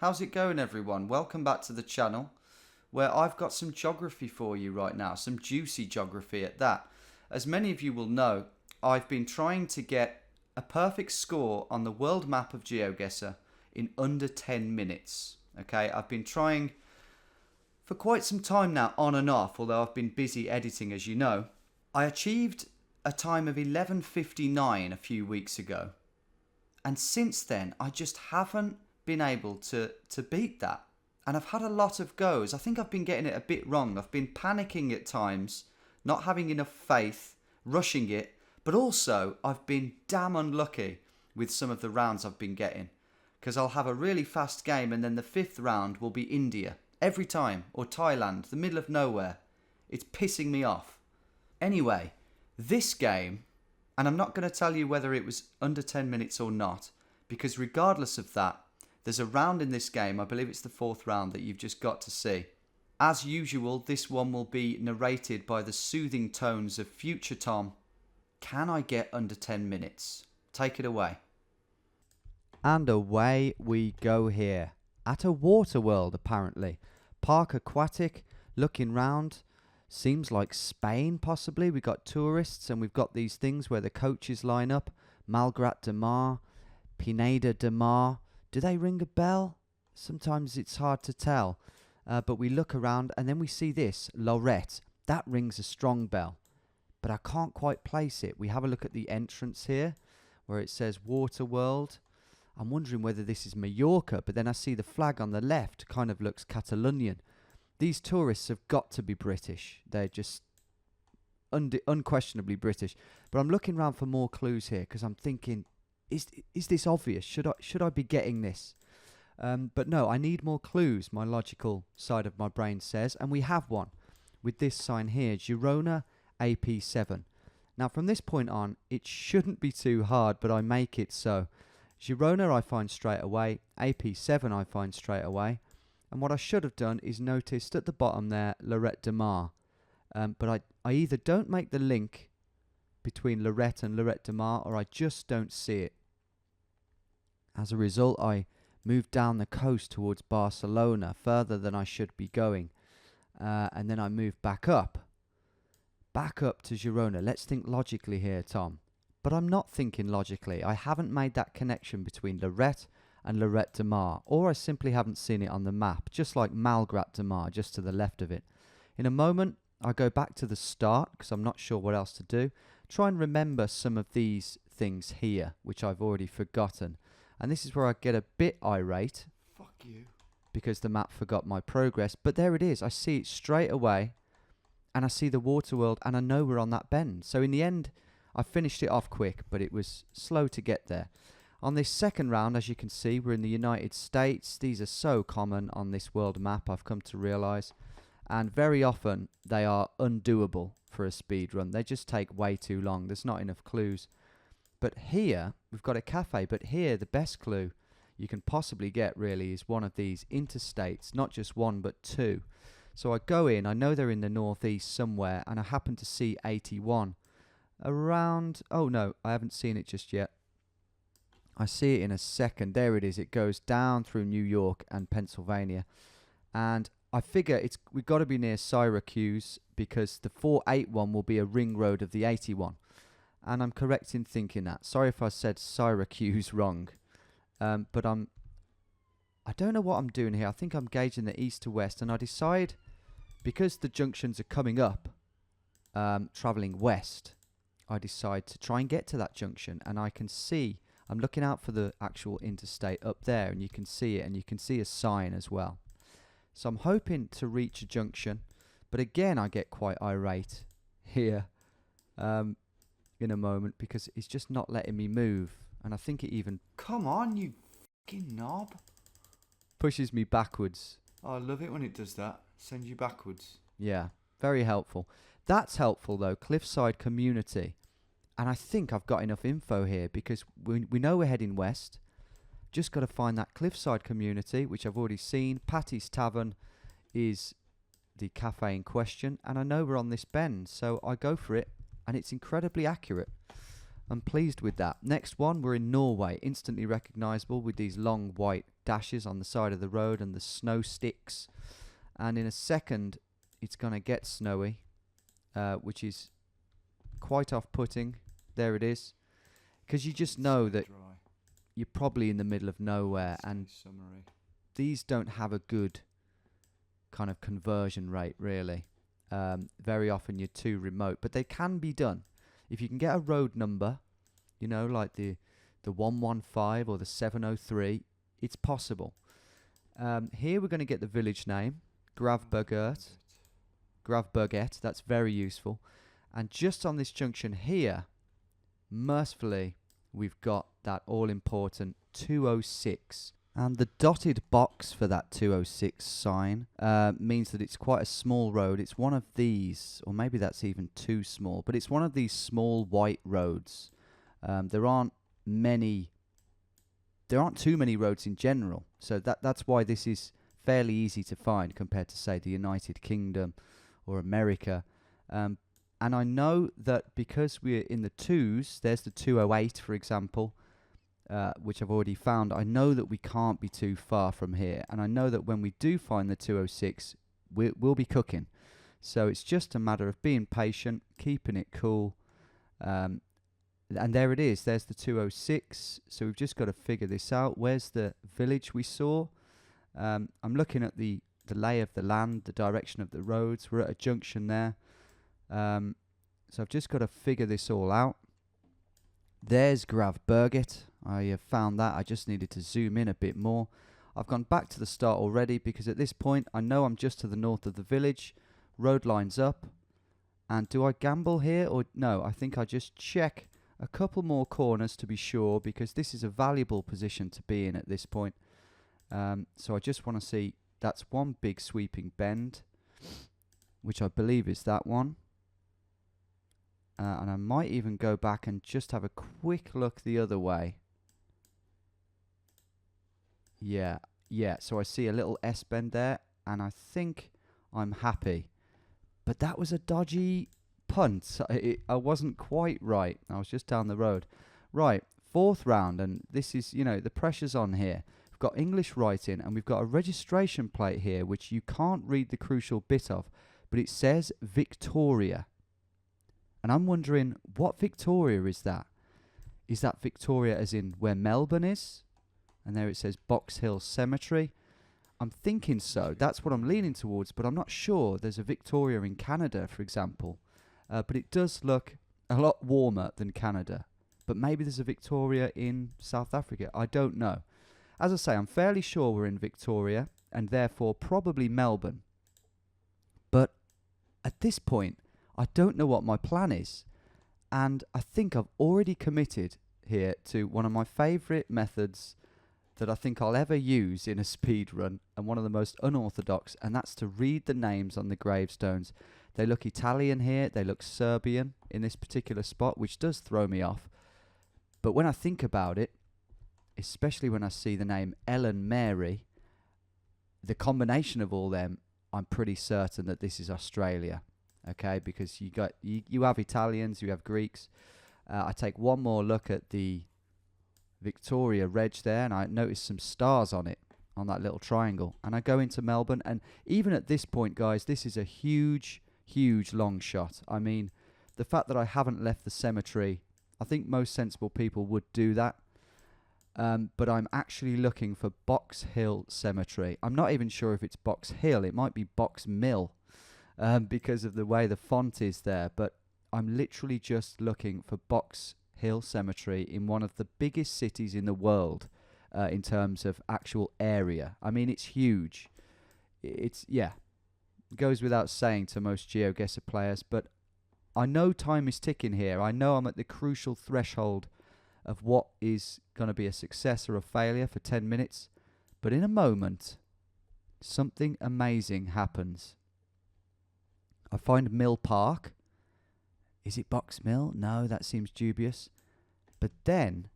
How's it going, everyone? Welcome back to the channel, where I've got some geography for you right now, some juicy geography at that. As many of you will know, I've been trying to get a perfect score on the world map of GeoGuessr in under 10 minutes. Okay, I've been trying for quite some time now, on and off, although I've been busy editing, as you know. I achieved a time of 11:59 a few weeks ago, and since then I just haven't been able to beat that. And I've had a lot of goes. I think I've been getting it a bit wrong. I've been panicking at times, not having enough faith, rushing it, but also I've been damn unlucky with some of the rounds I've been getting, because I'll have a really fast game and then the fifth round will be India every time, or Thailand, the middle of nowhere. It's pissing me off. Anyway, this game, and I'm not going to tell you whether it was under 10 minutes or not, because regardless of that, there's a round in this game, I believe it's the fourth round, that you've just got to see. As usual, this one will be narrated by the soothing tones of future Tom. Can I get under 10 minutes? Take it away. And away we go here. At a water world, apparently. Park aquatic, looking round. Seems like Spain, possibly. We've got tourists and we've got these things where the coaches line up. Malgrat de Mar, Pineda de Mar. Do they ring a bell? Sometimes it's hard to tell. But we look around and then we see this, Lorette. That rings a strong bell. But I can't quite place it. We have a look at the entrance here where it says Water World. I'm wondering whether this is Mallorca, but then I see the flag on the left kind of looks Catalonian. These tourists have got to be British. They're just unquestionably British. But I'm looking around for more clues here because I'm thinking, is this obvious? Should I be getting this? But no, I need more clues, my logical side of my brain says. And we have one with this sign here, Girona AP7. Now from this point on, it shouldn't be too hard, but I make it so. Girona I find straight away, AP7 I find straight away. And what I should have done is noticed at the bottom there, Lorette de Mar. But I either don't make the link between Lorette and Lorette de Mar, or I just don't see it. As a result, I moved down the coast towards Barcelona, further than I should be going. And then I moved back up to Girona. Let's think logically here, Tom. But I'm not thinking logically. I haven't made that connection between Lorette and Lorette de Mar, or I simply haven't seen it on the map, just like Malgrat de Mar, just to the left of it. In a moment, I go back to the start, because I'm not sure what else to do. Try and remember some of these things here, which I've already forgotten. And this is where I get a bit irate. Fuck you. Because the map forgot my progress. But there it is. I see it straight away. And I see the water world. And I know we're on that bend. So in the end, I finished it off quick. But it was slow to get there. On this second round, as you can see, we're in the United States. These are so common on this world map, I've come to realise. And very often, they are undoable for a speed run. They just take way too long. There's not enough clues. But here, we've got a cafe, but here the best clue you can possibly get really is one of these interstates, not just one but two. So I go in, I know they're in the northeast somewhere, and I happen to see 81 around. Oh no, I haven't seen it just yet. I see it in a second. There it is. It goes down through New York and Pennsylvania. And I figure we've got to be near Syracuse because the 481 will be a ring road of the 81. And I'm correct in thinking that. Sorry if I said Syracuse wrong. But I don't know what I'm doing here. I think I'm gauging the east to west. And I decide, because the junctions are coming up, travelling west, I decide to try and get to that junction. And I can see, I'm looking out for the actual interstate up there. And you can see it. And you can see a sign as well. So I'm hoping to reach a junction. But again, I get quite irate here. In a moment, because it's just not letting me move, and I think it even Come on, you fucking knob. pushes me backwards. Oh, I love it when it does that. Send you backwards. Yeah, very helpful. That's helpful though, Cliffside Community. And I think I've got enough info here because we know we're heading west. Just got to find that Cliffside Community, which I've already seen. Patty's Tavern is the cafe in question, and I know we're on this bend, so I go for it. And it's incredibly accurate. I'm pleased with that. Next one, we're in Norway. Instantly recognisable with these long white dashes on the side of the road and the snow sticks. And in a second, it's going to get snowy, which is quite off-putting. There it is. Because you just know that you're probably in the middle of nowhere, and these don't have a good kind of conversion rate, really. Very often you're too remote, but they can be done. If you can get a road number, you know, like the 115 or the 703, it's possible. Here we're going to get the village name, Gravberget. That's very useful. And just on this junction here, mercifully, we've got that all-important 206. And the dotted box for that 206 sign means that it's quite a small road. It's one of these, or maybe that's even too small, but it's one of these small white roads. There aren't too many roads in general, so that's why this is fairly easy to find compared to, say, the United Kingdom or America. And I know that because we're in the twos, there's the 208, for example, which I've already found. I know that we can't be too far from here, and I know that when we do find the 206, we'll be cooking. So it's just a matter of being patient, keeping it cool, and there it is. There's the 206. So we've just got to figure this out. Where's the village we saw? I'm looking at the lay of the land, the direction of the roads. We're at a junction there. So I've just got to figure this all out. There's Gravberget. I have found that. I just needed to zoom in a bit more. I've gone back to the start already because at this point I know I'm just to the north of the village. Road lines up. And do I gamble here or no? I think I just check a couple more corners to be sure, because this is a valuable position to be in at this point. So I just want to see, that's one big sweeping bend, which I believe is that one. And I might even go back and just have a quick look the other way. Yeah. So I see a little S-bend there, and I think I'm happy. But that was a dodgy punt. I wasn't quite right. I was just down the road. Right, fourth round, and this is, the pressure's on here. We've got English writing, and we've got a registration plate here, which you can't read the crucial bit of, but it says Victoria. And I'm wondering, what Victoria is that? Is that Victoria as in where Melbourne is? And there it says Box Hill Cemetery. I'm thinking so. That's what I'm leaning towards, but I'm not sure. There's a Victoria in Canada, for example. But it does look a lot warmer than Canada. But maybe there's a Victoria in South Africa. I don't know. As I say, I'm fairly sure we're in Victoria, and therefore probably Melbourne. But at this point, I don't know what my plan is. And I think I've already committed here to one of my favourite methods that I think I'll ever use in a speed run, and one of the most unorthodox, and that's to read the names on the gravestones. They look Italian here, they look Serbian in this particular spot, which does throw me off. But when I think about it, especially when I see the name Ellen Mary, the combination of all them, I'm pretty certain that this is Australia. Okay, because you have Italians, you have Greeks. I take one more look at the Victoria reg there, and I notice some stars on it, on that little triangle. And I go into Melbourne, and even at this point, guys, this is a huge, huge long shot. I mean, the fact that I haven't left the cemetery, I think most sensible people would do that. But I'm actually looking for Box Hill Cemetery. I'm not even sure if it's Box Hill. It might be Box Mill. Because of the way the font is there, but I'm literally just looking for Box Hill Cemetery in one of the biggest cities in the world in terms of actual area. I mean, it's huge. It goes without saying to most GeoGuessr players, but I know time is ticking here. I know I'm at the crucial threshold of what is going to be a success or a failure for 10 minutes, but in a moment, something amazing happens. I find Mill Park. Is it Box Mill? No, that seems dubious. But then,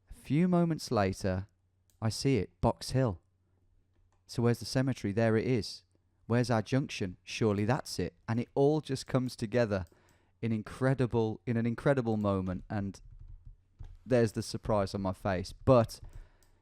a few moments later, I see it, Box Hill. So where's the cemetery? There it is. Where's our junction? Surely that's it. And it all just comes together in an incredible moment. And there's the surprise on my face. But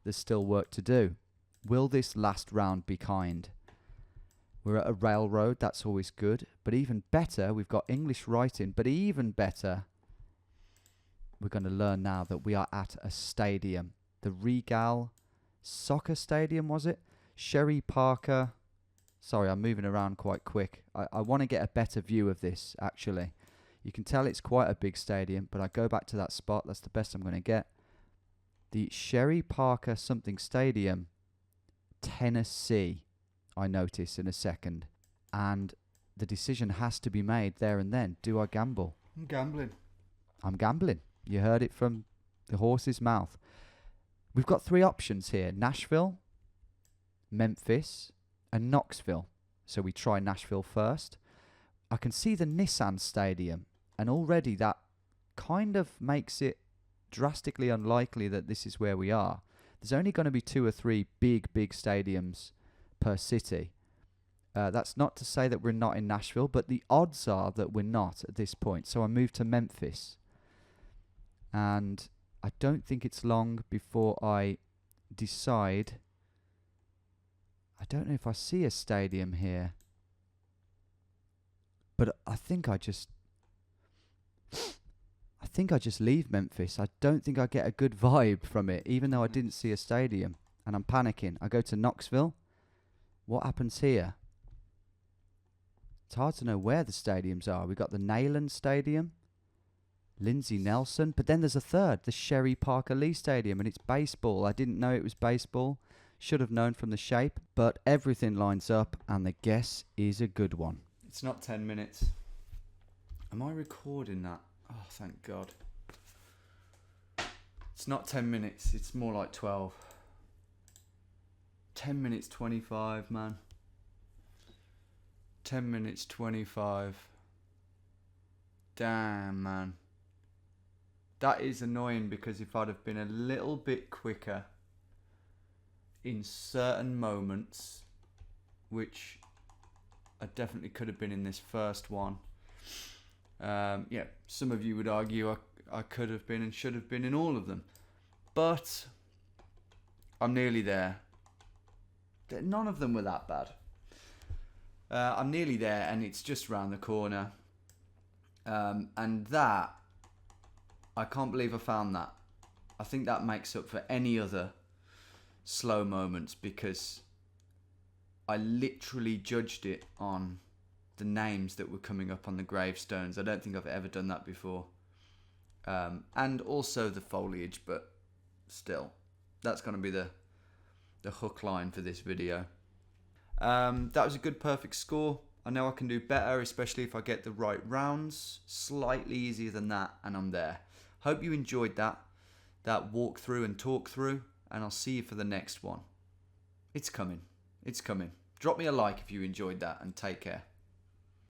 there's still work to do. Will this last round be kind? We're at a railroad, that's always good. But even better, we've got English writing. But even better, we're going to learn now that we are at a stadium. The Regal Soccer Stadium, was it? Sherry Parker. Sorry, I'm moving around quite quick. I want to get a better view of this, actually. You can tell it's quite a big stadium, but I go back to that spot. That's the best I'm going to get. The Sherry Parker something stadium, Tennessee, I notice in a second. And the decision has to be made there and then. Do I gamble? I'm gambling. I'm gambling. You heard it from the horse's mouth. We've got 3 options here. Nashville, Memphis, and Knoxville. So we try Nashville first. I can see the Nissan Stadium, and already that kind of makes it drastically unlikely that this is where we are. There's only going to be 2 or 3 big stadiums per city. That's not to say that we're not in Nashville, but the odds are that we're not at this point. So I move to Memphis. And I don't think it's long before I decide. I don't know if I see a stadium here. But I think I just leave Memphis. I don't think I get a good vibe from it, even though I didn't see a stadium. And I'm panicking. I go to Knoxville. What happens here? It's hard to know where the stadiums are. We've got the Neyland Stadium, Lindsey Nelson, but then there's a third, the Sherry Parker Lee Stadium, and it's baseball. I didn't know it was baseball. Should have known from the shape, but everything lines up, and the guess is a good one. It's not 10 minutes. Am I recording that? Oh, thank God. It's not 10 minutes. It's more like 12. 10 minutes 25, man. 10 minutes 25. Damn, man. That is annoying, because if I'd have been a little bit quicker in certain moments, which I definitely could have been in this first one. Yeah, some of you would argue I could have been and should have been in all of them. But I'm nearly there. None of them were that bad. I'm nearly there, and it's just round the corner. And that, I can't believe I found that. I think that makes up for any other slow moments, because I literally judged it on the names that were coming up on the gravestones. I don't think I've ever done that before. And also the foliage, but still, that's going to be the hook line for this video. That was a good perfect score. I know I can do better, especially if I get the right rounds. Slightly easier than that, and I'm there. Hope you enjoyed that walkthrough and talk through, and I'll see you for the next one. It's coming. It's coming. Drop me a like if you enjoyed that, and take care.